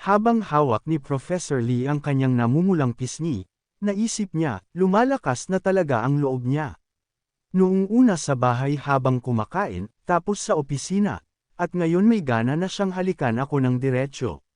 Habang hawak ni Professor Lee ang kanyang namumulang pisngi, naisip niya, lumalakas na talaga ang loob niya. Noong una sa bahay habang kumakain, tapos sa opisina, at ngayon may gana na siyang halikan ako ng diretsyo.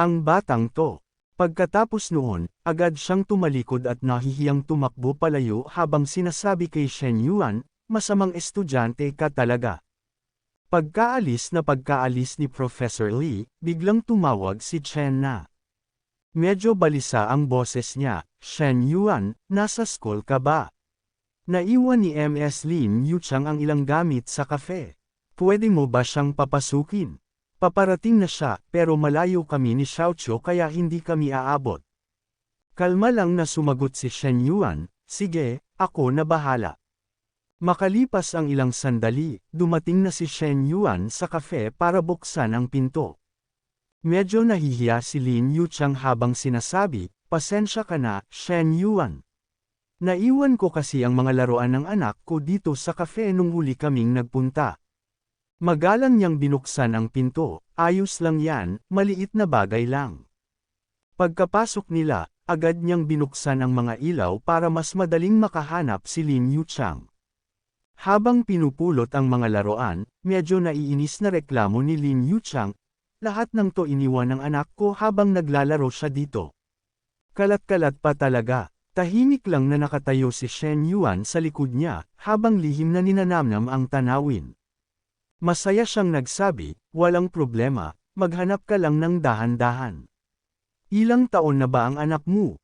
Ang batang to. Pagkatapos noon, agad siyang tumalikod at nahihiyang tumakbo palayo habang sinasabi kay Shen Yuan, masamang estudyante ka talaga. Pagkaalis ni Professor Lee, biglang tumawag si Chen na. Medyo balisa ang boses niya, Shen Yuan, nasa school ka ba? Naiwan ni Ms. Lin Yuchang ang ilang gamit sa cafe. Pwede mo ba siyang papasukin? Paparating na siya, pero malayo kami ni Xiaoqiu kaya hindi kami aabot. Kalma lang na sumagot si Shen Yuan, sige, ako na bahala. Makalipas ang ilang sandali, dumating na si Shen Yuan sa cafe para buksan ang pinto. Medyo nahihiya si Lin Yuchang habang sinasabi, pasensya ka na, Shen Yuan. Naiwan ko kasi ang mga laruan ng anak ko dito sa cafe nung huli kaming nagpunta. Magalang niyang binuksan ang pinto, ayos lang yan, maliit na bagay lang. Pagkapasok nila, agad niyang binuksan ang mga ilaw para mas madaling makahanap si Lin Yuchang. Habang pinupulot ang mga laruan, medyo naiinis na reklamo ni Lin Yuchang, lahat ng to iniwan ng anak ko habang naglalaro siya dito. Kalat-kalat pa talaga, tahimik lang na nakatayo si Shen Yuan sa likod niya, habang lihim na ninanamnam ang tanawin. Masaya siyang nagsabi, walang problema, maghanap ka lang ng dahan-dahan. Ilang taon na ba ang anak mo?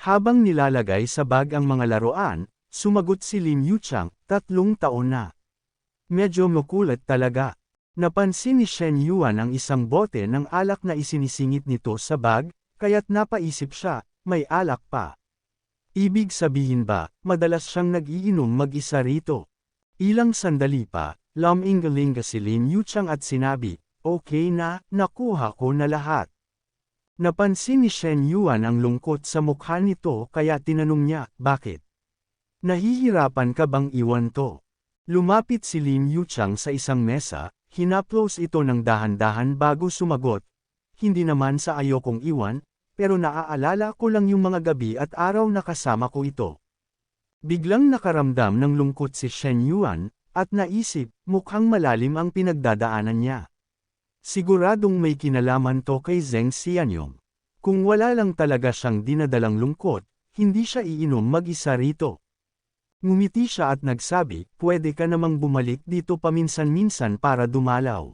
Habang nilalagay sa bag ang mga laruan, sumagot si Lin Yuchang, 3 taon na. Medyo makulat talaga. Napansin ni Shen Yuan ang isang bote ng alak na isinisingit nito sa bag, kaya't napaisip siya, may alak pa. Ibig sabihin ba, madalas siyang nag-iinom mag-isa rito? Ilang sandali pa, laming-galing si Lin Yuchang at sinabi, okay na, nakuha ko na lahat. Napansin ni Shen Yuan ang lungkot sa mukha nito kaya tinanong niya, bakit? Nahihirapan ka bang iwan to? Lumapit si Lin Yuchang sa isang mesa, hinaplos ito ng dahan-dahan bago sumagot, hindi naman sa ayokong iwan, pero naaalala ko lang yung mga gabi at araw na kasama ko ito. Biglang nakaramdam ng lungkot si Shen Yuan, at naisip, mukhang malalim ang pinagdadaanan niya. Siguradong may kinalaman to kay Zheng Xianyong. Kung wala lang talaga siyang dinadalang lungkot, hindi siya iinom mag-isa rito. Ngumiti siya at nagsabi, pwede ka namang bumalik dito paminsan-minsan para dumalaw.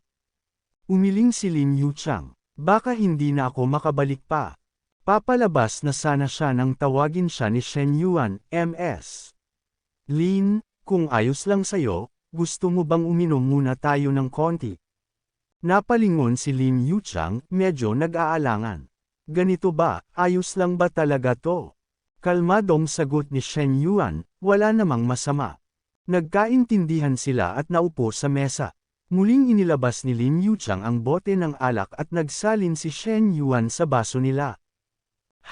Umiling si Lin Yuchang, baka hindi na ako makabalik pa. Papalabas na sana siya nang tawagin siya ni Shen Yuan, Ms. Lin, kung ayos lang sayo, gusto mo bang uminom muna tayo ng konti? Napalingon si Lin Yuchang, medyo nag-aalangan. Ganito ba, ayos lang ba talaga to? Kalmadong sagot ni Shen Yuan, wala namang masama. Nagkaintindihan sila at naupo sa mesa. Muling inilabas ni Lin Yuchang ang bote ng alak at nagsalin si Shen Yuan sa baso nila.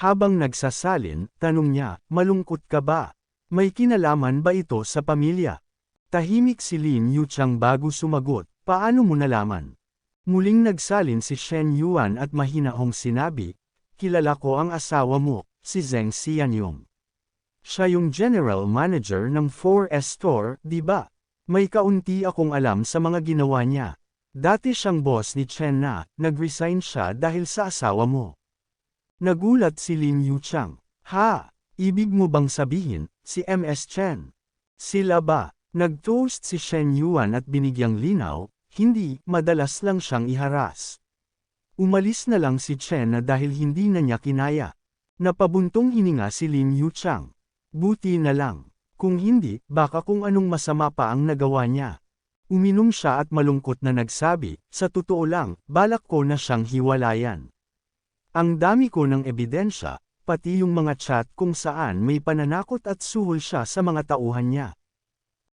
Habang nagsasalin, tanong niya, malungkot ka ba? May kinalaman ba ito sa pamilya? Tahimik si Lin Yuchang bago sumagot, paano mo nalaman? Muling nagsalin si Shen Yuan at mahinahong sinabi, kilala ko ang asawa mo, si Zheng Xianyong. Siya yung general manager ng 4S Store, di ba? May kaunti akong alam sa mga ginawa niya. Dati siyang boss ni Chen na, nag-resign siya dahil sa asawa mo. Nagulat si Lin Yuchang. Ha? Ibig mo bang sabihin, si Ms. Chen? Sila ba? Nag-toast si Shen Yuan at binigyang linaw, hindi, madalas lang siyang iharas. Umalis na lang si Chen na dahil hindi na niya kinaya. Napabuntong hininga si Lin Yuchang. Buti na lang. Kung hindi, baka kung anong masama pa ang nagawa niya. Uminom siya at malungkot na nagsabi, sa totoo lang, balak ko na siyang hiwalayan. Ang dami ko ng ebidensya, pati yung mga chat kung saan may pananakot at suhol siya sa mga tauhan niya.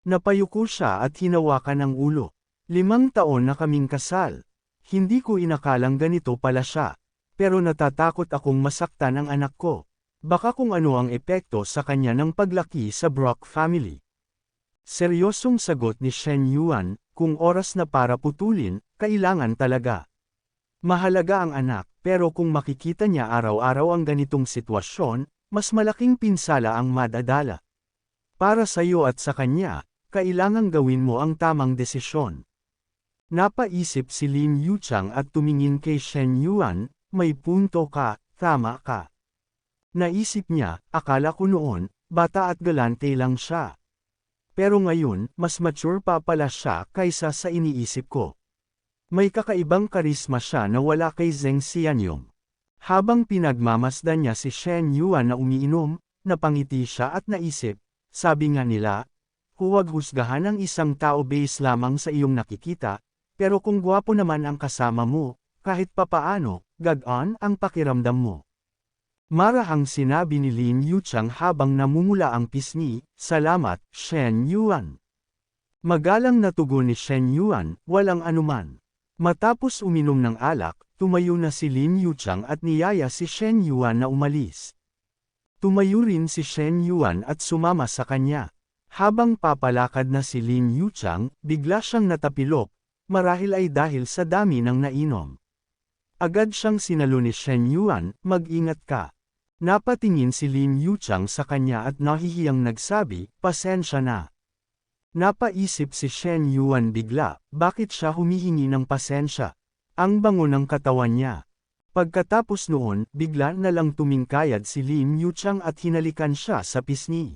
Napayuko siya at hinawakan ang ulo. 5 taon na kaming kasal. Hindi ko inakalang ganito pala siya. Pero natatakot akong masaktan ang anak ko. Baka kung ano ang epekto sa kanya ng paglaki sa Brock family. Seryosong sagot ni Shen Yuan, kung oras na para putulin, kailangan talaga. Mahalaga ang anak, Pero kung makikita niya araw-araw ang ganitong sitwasyon, mas malaking pinsala ang madadala. Para sa iyo at sa kanya, kailangang gawin mo ang tamang desisyon. Napaisip si Lin Yuchang at tumingin kay Shen Yuan, may punto ka, tama ka. Naisip niya, akala ko noon, bata at galante lang siya. Pero ngayon, mas mature pa pala siya kaysa sa iniisip ko. May kakaibang karisma siya na wala kay Zheng Xianyong. Habang pinagmamasdan niya si Shen Yuan na umiinom, napangiti siya at naisip, sabi nga nila, huwag husgahan ang isang tao base lamang sa iyong nakikita, pero kung gwapo naman ang kasama mo, kahit papaano, gagaan ang pakiramdam mo. Marahang sinabi ni Lin Yuchang habang namumula ang pisngi, salamat, Shen Yuan. Magalang na tugon ni Shen Yuan, walang anuman. Matapos uminom ng alak, tumayo na si Lin Yuchang at niyaya si Shen Yuan na umalis. Tumayo rin si Shen Yuan at sumama sa kanya. Habang papalakad na si Lin Yuchang, bigla siyang natapilok, marahil ay dahil sa dami ng nainom. Agad siyang sinalo ni Shen Yuan, mag-ingat ka. Napatingin si Lin Yuchang sa kanya at nahihiyang nagsabi, pasensya na. Napaisip si Shen Yuan bigla, bakit siya humihingi ng pasensya? Ang bango ng katawan niya. Pagkatapos noon, bigla na lang tumingkayad si Lin Yuchang at hinalikan siya sa pisngi.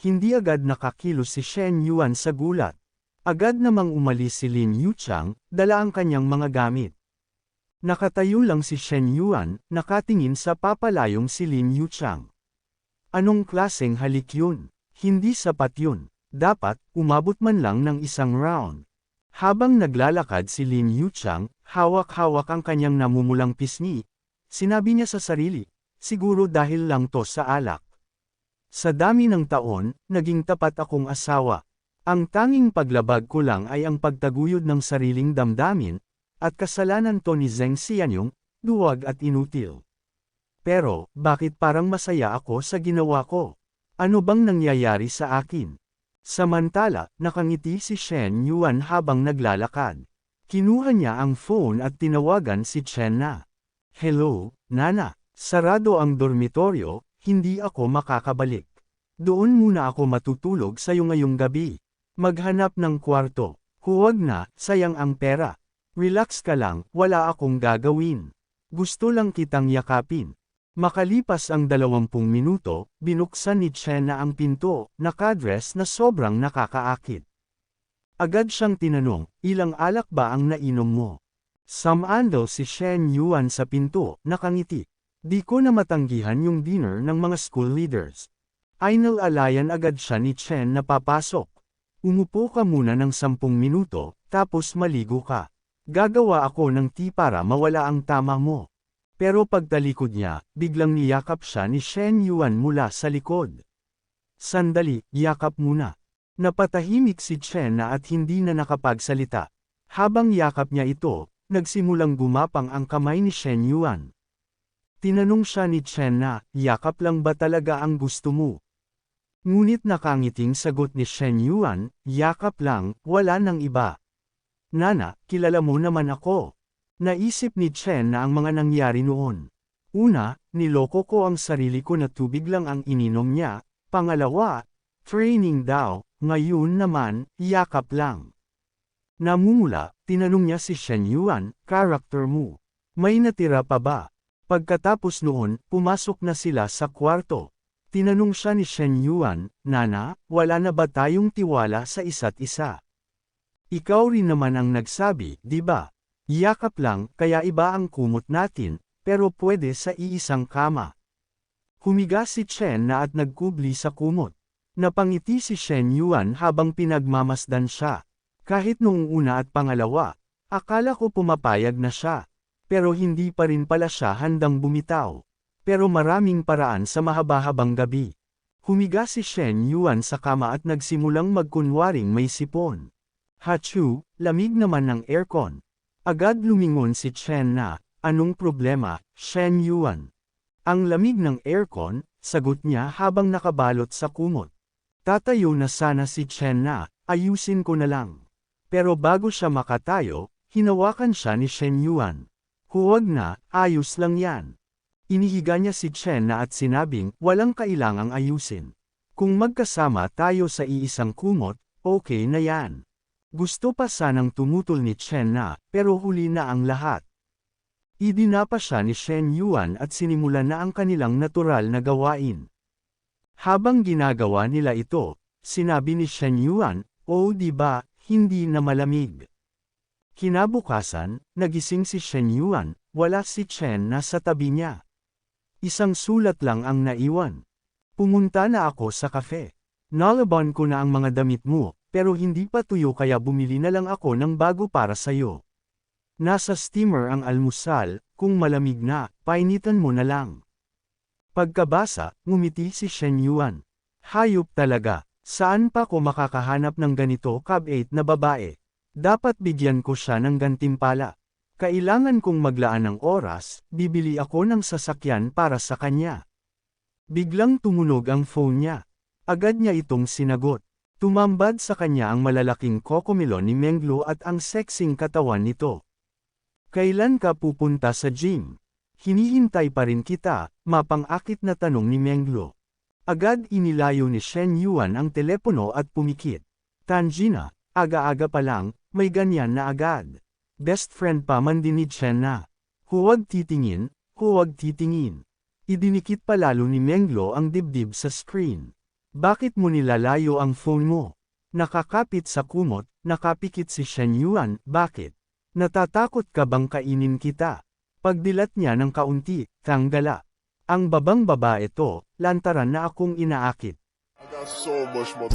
Hindi agad nakakilos si Shen Yuan sa gulat. Agad namang umalis si Lin Yuchang, dala ang kanyang mga gamit. Nakatayo lang si Shen Yuan, nakatingin sa papalayong si Lin Yuchang. Anong klaseng halik yun? Hindi sapat yun. Dapat, umabot man lang ng isang round. Habang naglalakad si Lin Yuchang, hawak-hawak ang kanyang namumulang pisngi, sinabi niya sa sarili, siguro dahil lang to sa alak. Sa dami ng taon, naging tapat akong asawa. Ang tanging paglabag ko lang ay ang pagtaguyod ng sariling damdamin, at kasalanan to ni Zheng Xianyong, duwag at inutil. Pero, bakit parang masaya ako sa ginawa ko? Ano bang nangyayari sa akin? Samantala, nakangiti si Shen Yuan habang naglalakad. Kinuha niya ang phone at tinawagan si Chen na. Hello, Nana. Sarado ang dormitoryo, hindi ako makakabalik. Doon muna ako matutulog sa'yo ngayong gabi. Maghanap ng kwarto. Huwag na, sayang ang pera. Relax ka lang, wala akong gagawin. Gusto lang kitang yakapin. Makalipas ang 20 minuto, binuksan ni Chen na ang pinto, nakadress na sobrang nakakaakit. Agad siyang tinanong, ilang alak ba ang nainom mo? Samandal si Shen Yuan sa pinto, nakangiti. Di ko na matanggihan yung dinner ng mga school leaders. Ainal-alayan agad siya ni Chen na papasok. Umupo ka muna ng 10 minuto, tapos maligo ka. Gagawa ako ng tea para mawala ang tama mo. Pero pagtalikod niya, biglang niyakap siya ni Shen Yuan mula sa likod. Sandali, yakap muna. Napatahimik si Chen na at hindi na nakapagsalita. Habang yakap niya ito, nagsimulang gumapang ang kamay ni Shen Yuan. Tinanong siya ni Chen na, yakap lang ba talaga ang gusto mo? Ngunit nakangiting sagot ni Shen Yuan, yakap lang, wala nang iba. Nana, kilala mo naman ako. Naisip ni Chen na ang mga nangyari noon. Una, niloko ko ang sarili ko na tubig lang ang ininom niya. Pangalawa, training daw, ngayon naman, yakap lang. Namumula, tinanong niya si Shen Yuan, character mo. May natira pa ba? Pagkatapos noon, pumasok na sila sa kwarto. Tinanong siya ni Shen Yuan, Nana, wala na ba tayong tiwala sa isa't isa? Ikaw rin naman ang nagsabi, di ba? Yakap lang, kaya iba ang kumot natin, pero pwede sa iisang kama. Humiga si Chen na at nagkubli sa kumot. Napangiti si Shen Yuan habang pinagmamasdan siya. Kahit noong una at pangalawa, akala ko pumapayag na siya. Pero hindi pa rin pala siya handang bumitaw. Pero maraming paraan sa mahaba-habang gabi. Humiga si Shen Yuan sa kama at nagsimulang magkunwaring may sipon. Hachu, lamig naman ng aircon. Agad lumingon si Chen na, anong problema, Shen Yuan? Ang lamig ng aircon, sagot niya habang nakabalot sa kumot. Tatayo na sana si Chen na, ayusin ko na lang. Pero bago siya makatayo, hinawakan siya ni Shen Yuan. Huwag na, ayos lang yan. Inihiga niya si Chen na at sinabing, walang kailangang ayusin. Kung magkasama tayo sa iisang kumot, okay na yan. Gusto pa sanang tumutol ni Chen na, pero huli na ang lahat. Idinapa siya ni Shen Yuan at sinimulan na ang kanilang natural na gawain. Habang ginagawa nila ito, sinabi ni Shen Yuan, "Oh, di ba, hindi na malamig." Kinabukasan, nagising si Shen Yuan, wala si Chen na sa tabi niya. Isang sulat lang ang naiwan. Pumunta na ako sa kafe. Nalaban ko na ang mga damit mo, pero hindi pa tuyo kaya bumili na lang ako ng bago para sayo. Nasa steamer ang almusal, kung malamig na, painitan mo na lang. Pagkabasa, ngumiti si Shen Yuan. Hayop talaga, saan pa ko makakahanap ng ganito kabait na babae? Dapat bigyan ko siya ng gantimpala. Kailangan kong maglaan ng oras, bibili ako ng sasakyan para sa kanya. Biglang tumunog ang phone niya. Agad niya itong sinagot. Tumambad sa kanya ang malalaking kokomilon ni Menglo at ang sexing katawan nito. Kailan ka pupunta sa gym? Hinihintay pa rin kita, mapang-akit na tanong ni Menglo. Agad inilayo ni Shen Yuan ang telepono at pumikit. Tanjina, aga-aga pa lang, may ganyan na agad. Best friend pa man din ni Chen na. Huwag titingin, huwag titingin. Idinikit pa lalo ni Menglo ang dibdib sa screen. Bakit mo nilalayo ang phone mo? Nakakapit sa kumot, nakapikit si Shen Yuan, bakit? Natatakot ka bang kainin kita? Pagdilat niya ng kaunti, tanggala. Ang babang babae to, lantaran na akong inaakit. I got so much more.